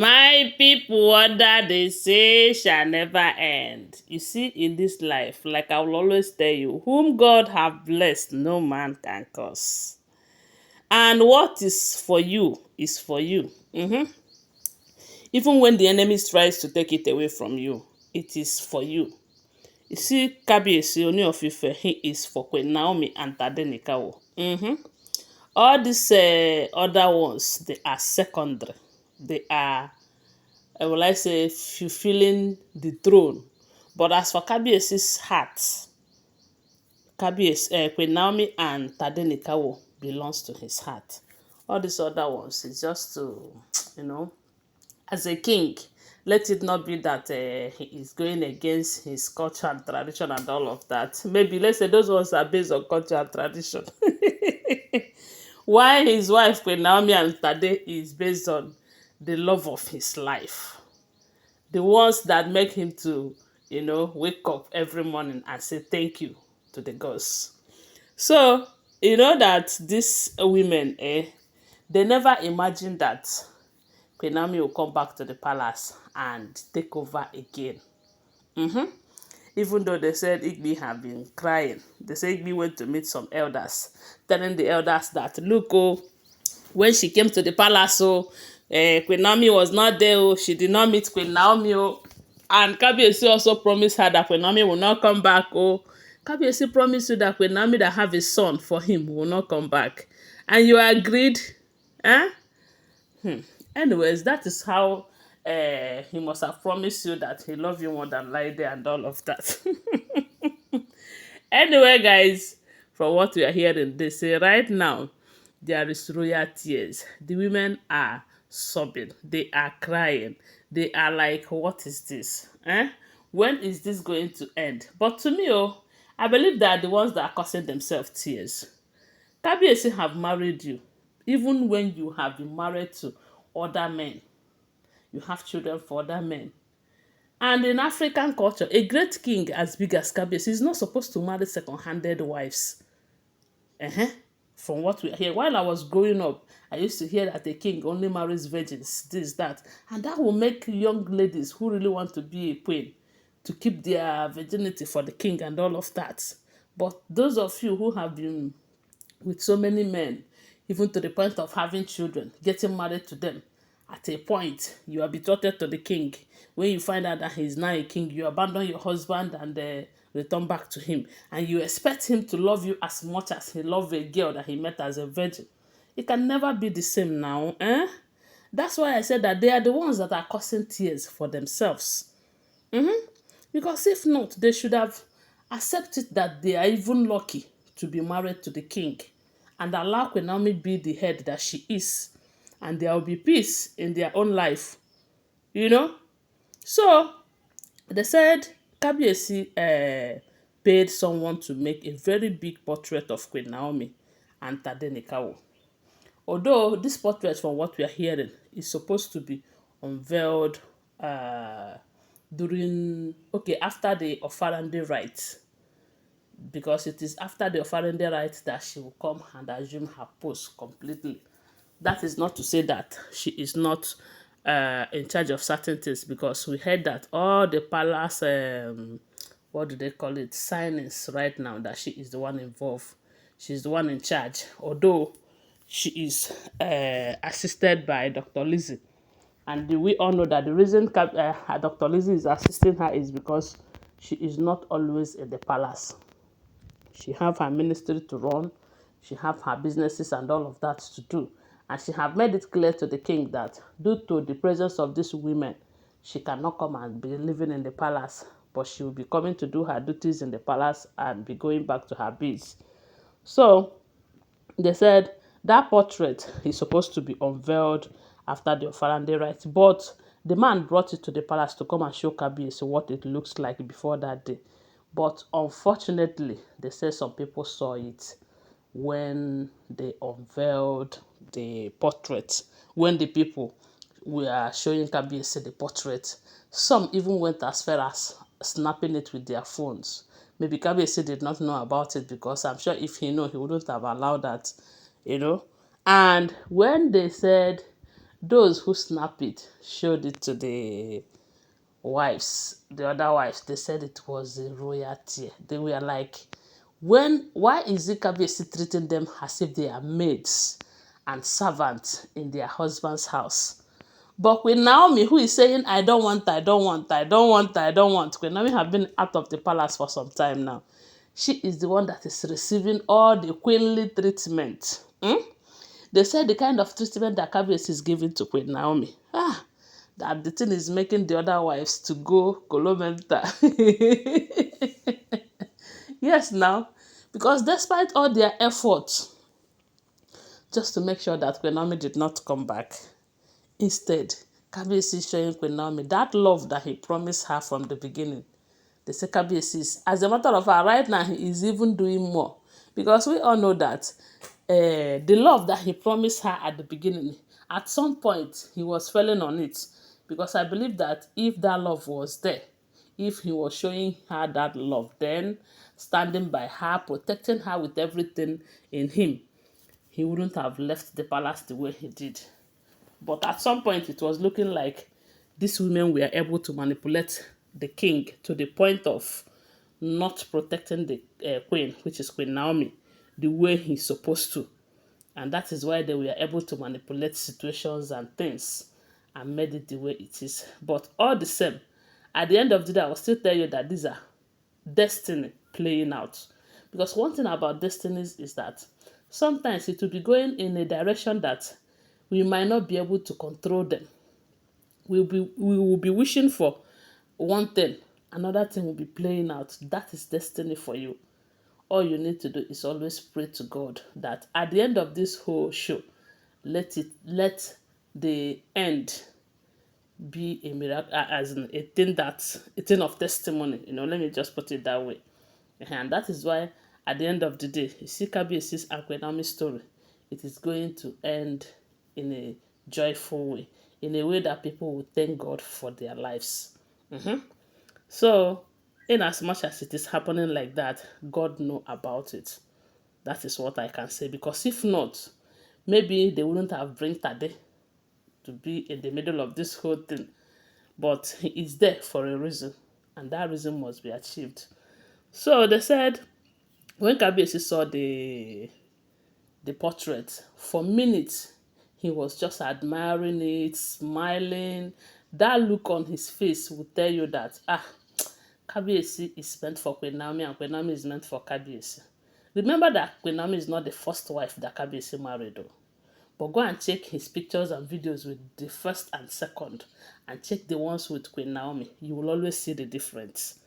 My people, what that they say shall never end. You see, in this life, like I will always tell you, whom God have blessed, no man can curse. And what is for you is for you. Even when the enemy tries to take it away from you, it is for you. You see, Kabiyesi, Ooni of Ife, he is for Queen Naomi and Tadenikawo. All these other ones, they are secondary. They are, will I say, fulfilling the throne. But as for Kabiyesi's heart, Queen Naomi and Tadenikawo belongs to his heart. All these other ones is just to, you know, as a king, let it not be that he is going against his culture and tradition and all of that. Maybe let's say those ones are based on culture and tradition. Why his wife, Queen Naomi and Tade, is based on the love of his life. The ones that make him to, wake up every morning and say thank you to the gods. So, you know that these women, they never imagined that Queen Naomi will come back to the palace and take over again. Even though they said Igbi had been crying, they said Igbi went to meet some elders, telling the elders that, look, oh, when she came to the palace, Queen Naomi was not there, she did not meet Queen Naomi, and Kabiyesi also promised her that Queen Naomi will not come back, Kabiyesi promised you that Queen Naomi that have a son for him will not come back, and you agreed, eh? Anyways, that is how he must have promised you that he love you more than Laide and all of that. Anyway, guys, from what we are hearing, they say right now there is royal tears. The women are sobbing. They are crying. They are like, what is this? When is this going to end? But to me, I believe they are the ones that are causing themselves tears. Kabiyesi have married you, even when you have been married to other men. You have children for other men. And in African culture, a great king as big as Kabiyesi is not supposed to marry second-handed wives. From what we hear, while I was growing up, I used to hear that a king only marries virgins, this, that. And that will make young ladies who really want to be a queen to keep their virginity for the king and all of that. But those of you who have been with so many men, even to the point of having children, getting married to them. At a point, you are betrothed to the king. When you find out that he is now a king, you abandon your husband and return back to him. And you expect him to love you as much as he loved a girl that he met as a virgin. It can never be the same now. That's why I said that they are the ones that are causing tears for themselves. Because if not, they should have accepted that they are even lucky to be married to the king and allow Queen Naomi be the head that she is. And there will be peace in their own life. So, they said Kabiyesi paid someone to make a very big portrait of Queen Naomi and Tadenikawo. Although this portrait, from what we are hearing, is supposed to be unveiled after the Ofarande rites, because it is after the Ofarande rites that she will come and assume her post completely. That is not to say that she is not in charge of certain things, because we heard that all the palace, what do they call it, signings right now, that she is the one involved. She's the one in charge, although she is assisted by Dr. Lizzie. And we all know that the reason Dr. Lizzie is assisting her is because she is not always in the palace. She have her ministry to run, she have her businesses and all of that to do. And she have made it clear to the king that due to the presence of these women, she cannot come and be living in the palace, but she will be coming to do her duties in the palace and be going back to her biz. So they said that portrait is supposed to be unveiled after the Ofarande rites, but the man brought it to the palace to come and show Kabiyesi what it looks like before that day. But unfortunately, they say some people saw it when they unveiled the portrait. When the people were showing Kabiyesi the portrait, some even went as far as snapping it with their phones. Maybe Kabiyesi did not know about it, because I'm sure if he knew, he wouldn't have allowed that. And when they said Those who snap it showed it to the wives, the other wives. They said it was a royal tear. They were like, why is Kabiyesi treating them as if they are maids and servants in their husband's house? But with Naomi, who is saying, I don't want, I don't want, I don't want, I don't want. Queen Naomi have been out of the palace for some time now. She is the one that is receiving all the queenly treatment. They said the kind of treatment that Kabiyesi is giving to Queen Naomi. That the thing is making the other wives to go Kolomenta. Yes, now. Because despite all their efforts, just to make sure that Queen Naomi did not come back, instead, Kabiyesi is showing Queen Naomi that love that he promised her from the beginning. They say Kabiyesi is, as a matter of fact, right now he is even doing more. Because we all know that the love that he promised her at the beginning, at some point he was failing on it. Because I believe that if that love was there, if he was showing her that love, then standing by her, protecting her with everything in him, he wouldn't have left the palace the way he did. But at some point, it was looking like these women were able to manipulate the king to the point of not protecting the queen, which is Queen Naomi, the way he's supposed to. And that is why they were able to manipulate situations and things and made it the way it is. But all the same, at the end of the day, I will still tell you that these are destiny playing out. Because one thing about destinies is that sometimes it will be going in a direction that we might not be able to control them. We will be wishing for one thing, another thing will be playing out. That is destiny for you. All you need to do is always pray to God that at the end of this whole show, let the end be a miracle, as in a thing of testimony. Let me just put it that way. And that is why at the end of the day, you see Kabiyesi's and Queen Naomi's story, it is going to end in a joyful way, in a way that people will thank God for their lives. So, in as much as it is happening like that, God know about it. That is what I can say. Because if not, maybe they wouldn't have bring Tade to be in the middle of this whole thing. But he is there for a reason, and that reason must be achieved. So they said when Kabiyesi saw the portrait, for minutes he was just admiring it, smiling. That look on his face will tell you that Kabiyesi is meant for Queen Naomi and Queen Naomi is meant for Kabiyesi. Remember that Queen Naomi is not the first wife that Kabiyesi married though. But go and check his pictures and videos with the first and second and check the ones with Queen Naomi. You will always see the difference.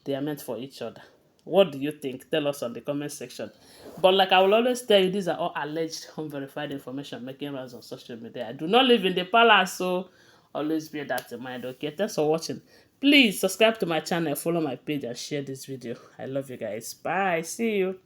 They are meant for each other. What do you think? Tell us on the comment section. But like I will always tell you, these are all alleged, unverified information making rounds on social media. I do not live in the palace, so always bear that in mind, okay? Thanks for watching. Please subscribe to my channel, follow my page, and share this video. I love you guys. Bye. See you.